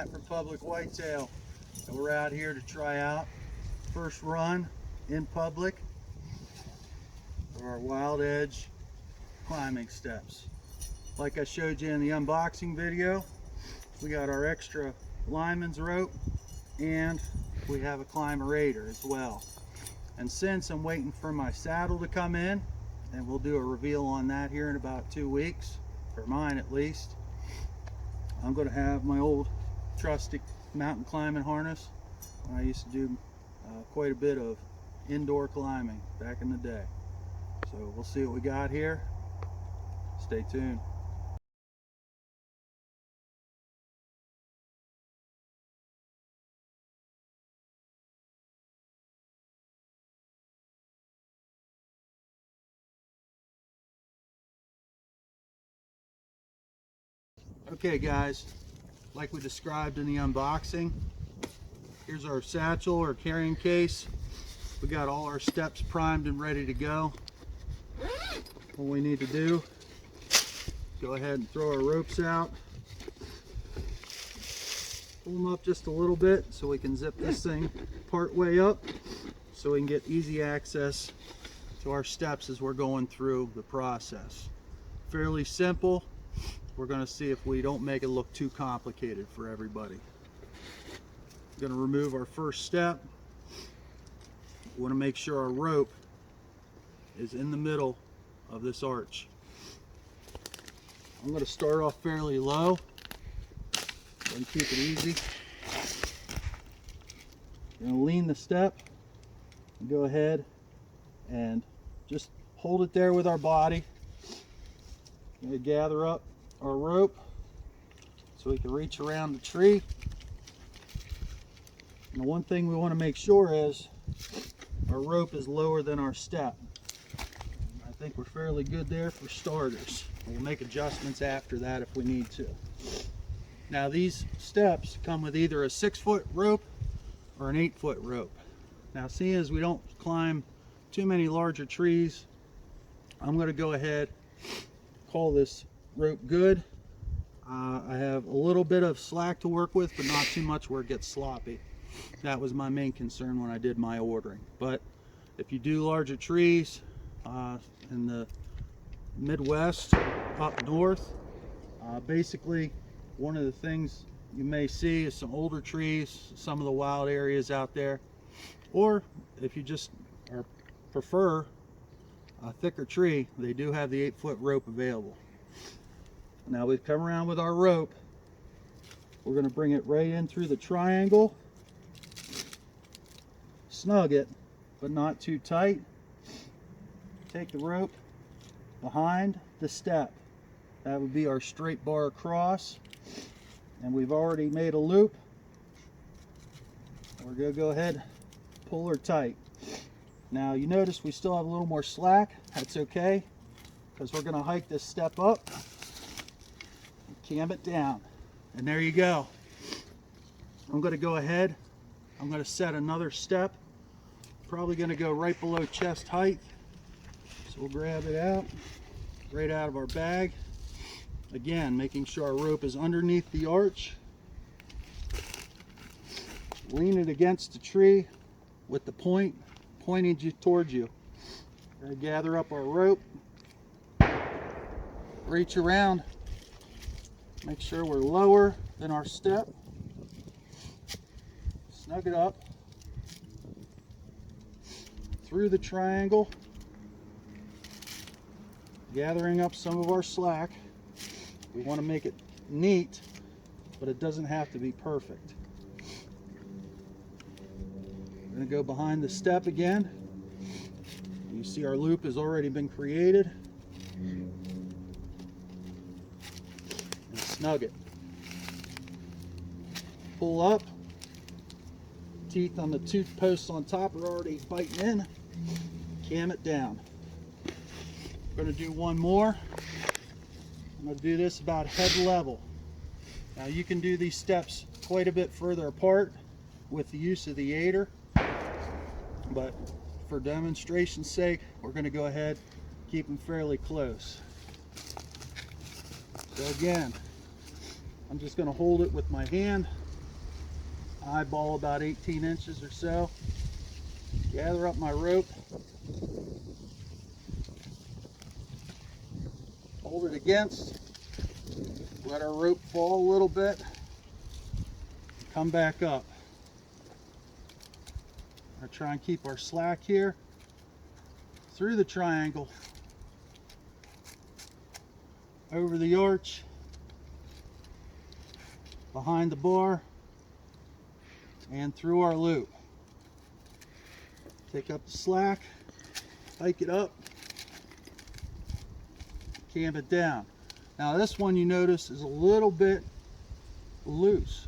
Matt from Public Whitetail, and we're out here to try out first run in public of our Wild Edge climbing steps. Like I showed you in the unboxing video, we got our extra lineman's rope and we have a Climberator as well. And since I'm waiting for my saddle to come in, and we'll do a reveal on that here in about 2 weeks, for mine at least, I'm going to have my old trusty mountain climbing harness. I used to do quite a bit of indoor climbing back in the day. So we'll see what we got here. Stay tuned. Okay guys, like we described in the unboxing, here's our satchel or carrying case. We got all our steps primed and ready to go. All we need to do, go ahead and throw our ropes out. Pull them up just a little bit so we can zip this thing part way up so we can get easy access to our steps as we're going through the process. Fairly simple. We're going to see if we don't make it look too complicated for everybody. We're going to remove our first step. We want to make sure our rope is in the middle of this arch. I'm going to start off fairly low and keep it easy. I'm going to lean the step and go ahead and just hold it there with our body. I'm going to gather up our rope so we can reach around the tree. And the one thing we want to make sure is our rope is lower than our step. I think we're fairly good there for starters. We'll make adjustments after that if we need to. Now these steps come with either a 6-foot rope or an 8-foot rope. Now seeing as we don't climb too many larger trees, I'm going to go ahead and call this rope good. I have a little bit of slack to work with, but not too much where it gets sloppy. That was my main concern when I did my ordering. But if you do larger trees in the Midwest, up north, basically one of the things you may see is some older trees, some of the wild areas out there, or if you just prefer a thicker tree, they do have the 8-foot rope available. Now we've come around with our rope. We're going to bring it right in through the triangle, snug it, but not too tight. Take the rope behind the step. That would be our straight bar across. And we've already made a loop. We're going to go ahead, pull her tight. Now you notice we still have a little more slack. That's okay, because we're going to hike this step up, cam it down, and there you go. I'm going to go ahead, I'm going to set another step, probably going to go right below chest height. So we'll grab it out, right out of our bag. Again, making sure our rope is underneath the arch. Lean it against the tree with the point pointing towards you. We're going to gather up our rope, reach around, make sure we're lower than our step, snug it up through the triangle, gathering up some of our slack. We want to make it neat, but it doesn't have to be perfect. We're going to go behind the step again. You see our loop has already been created. And snug it. Pull up. Teeth on the tooth posts on top are already biting in. Cam it down. We're going to do one more. I'm going to do this about head level. Now you can do these steps quite a bit further apart with the use of the aider, but for demonstration's sake, we're going to go ahead and keep them fairly close. So again, I'm just going to hold it with my hand eyeball about 18 inches or so. Gather up my rope, hold it against, let our rope fall a little bit, come back up. I try and keep our slack here through the triangle, over the arch, behind the bar, and through our loop. Take up the slack, hike it up, cam it down. Now this one, you notice, is a little bit loose,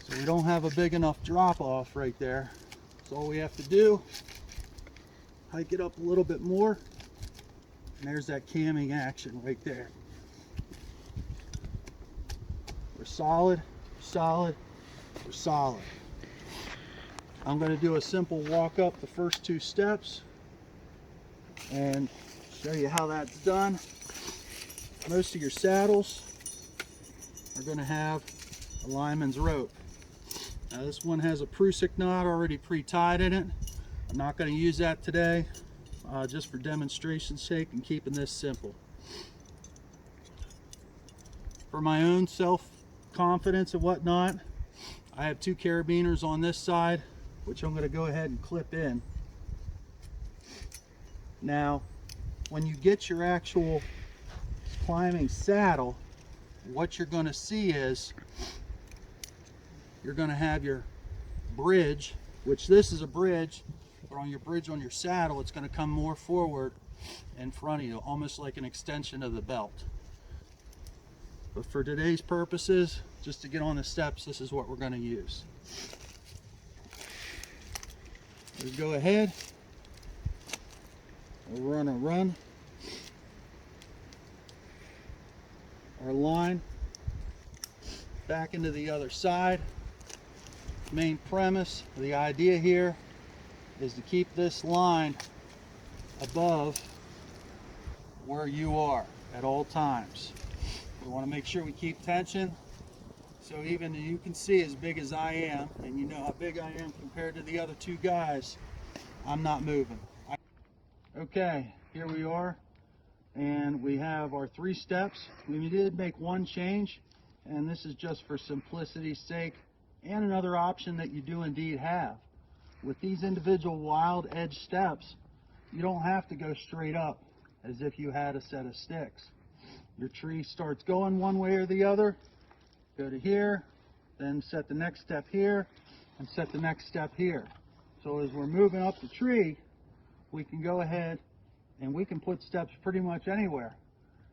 so we don't have a big enough drop off right there. So all we have to do, hike it up a little bit more, and there's that camming action right there. We're solid, solid, we're solid. I'm going to do a simple walk up the first 2 steps and show you how that's done. Most of your saddles are going to have a lineman's rope. Now this one has a Prusik knot already pre-tied in it. I'm not going to use that today, just for demonstration's sake and keeping this simple. For my own self-confidence and whatnot, I have 2 carabiners on this side, which I'm going to go ahead and clip in. Now, when you get your actual climbing saddle, what you're going to see is you're going to have your bridge, which this is a bridge, but on your bridge on your saddle, it's going to come more forward in front of you, almost like an extension of the belt. But for today's purposes, just to get on the steps, this is what we're going to use. We'll go ahead, we'll run our line back into the other side. Main premise, the idea here is to keep this line above where you are at all times. We want to make sure we keep tension, so even you can see as big as I am, and you know how big I am compared to the other 2 guys, I'm not moving. Okay, here we are, and we have our 3 steps. We did make 1 change, and this is just for simplicity's sake, and another option that you do indeed have. With these individual wild edge steps, you don't have to go straight up as if you had a set of sticks. Your tree starts going one way or the other, go to here, then set the next step here, and set the next step here. So as we're moving up the tree, we can go ahead and we can put steps pretty much anywhere.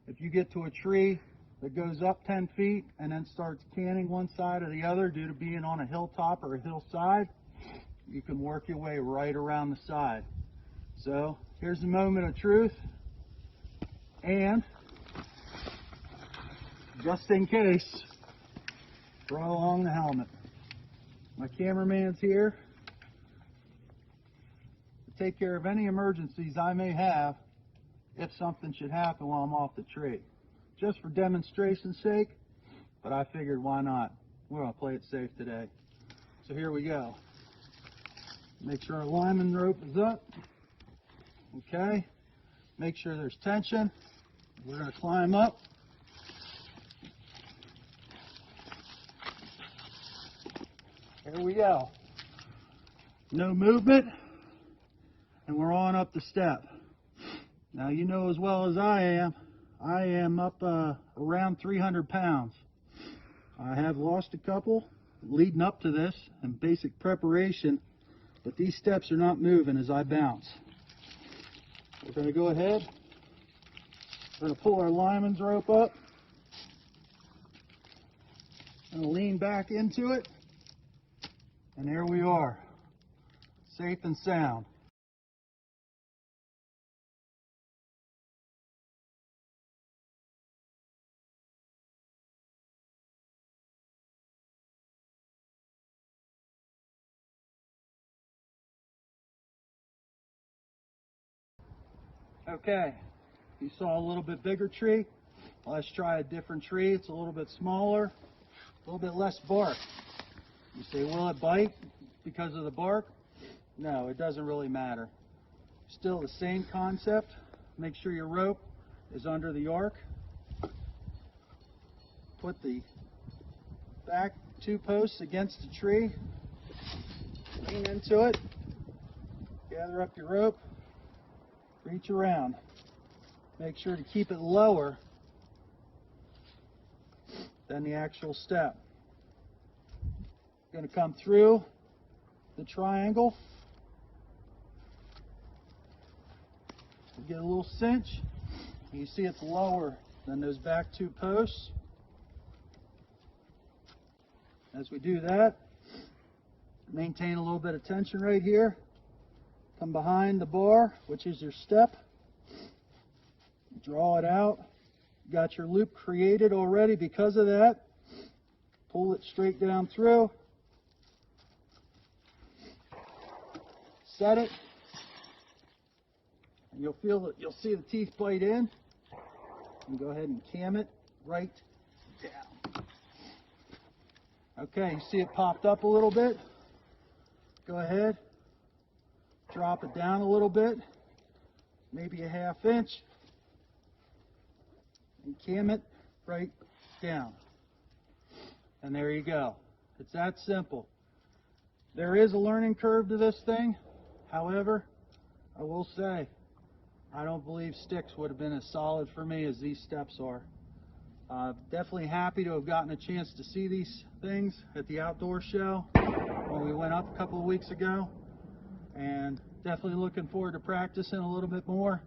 If you get to a tree that goes up 10 feet and then starts canting one side or the other due to being on a hilltop or a hillside, you can work your way right around the side. So here's the moment of truth, and just in case, throw along the helmet. My cameraman's here to take care of any emergencies I may have if something should happen while I'm off the tree. Just for demonstration's sake, but I figured why not? We're going to play it safe today. So here we go. Make sure our lineman rope is up. Okay. Make sure there's tension. We're going to climb up. Here we go. No movement, and we're on up the step. Now you know as well as I am up around 300 pounds. I have lost a couple leading up to this in basic preparation, but these steps are not moving as I bounce. We're going to go ahead, we're going to pull our lineman's rope up, and lean back into it, and there we are, safe and sound. Okay, you saw a little bit bigger tree. Let's try a different tree. It's a little bit smaller, a little bit less bark. You say, will it bite because of the bark? No, it doesn't really matter. Still the same concept. Make sure your rope is under the arc. Put the back 2 posts against the tree. Lean into it. Gather up your rope. Reach around. Make sure to keep it lower than the actual step. Going to come through the triangle. Get a little cinch. You see it's lower than those back 2 posts. As we do that, maintain a little bit of tension right here. Come behind the bar, which is your step. Draw it out. Got your loop created already because of that. Pull it straight down through. Set it. And you'll see the teeth bite in. And go ahead and cam it right down. Okay, you see it popped up a little bit. Go ahead. Drop it down a little bit. Maybe a 1/2 inch. And cam it right down. And there you go. It's that simple. There is a learning curve to this thing. However, I will say, I don't believe sticks would have been as solid for me as these steps are. Definitely happy to have gotten a chance to see these things at the outdoor show when we went up a couple of weeks ago. And definitely looking forward to practicing a little bit more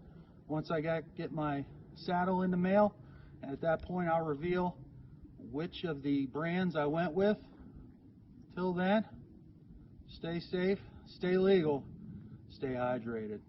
once I get my saddle in the mail. And at that point, I'll reveal which of the brands I went with. Till then, stay safe, stay legal, stay hydrated.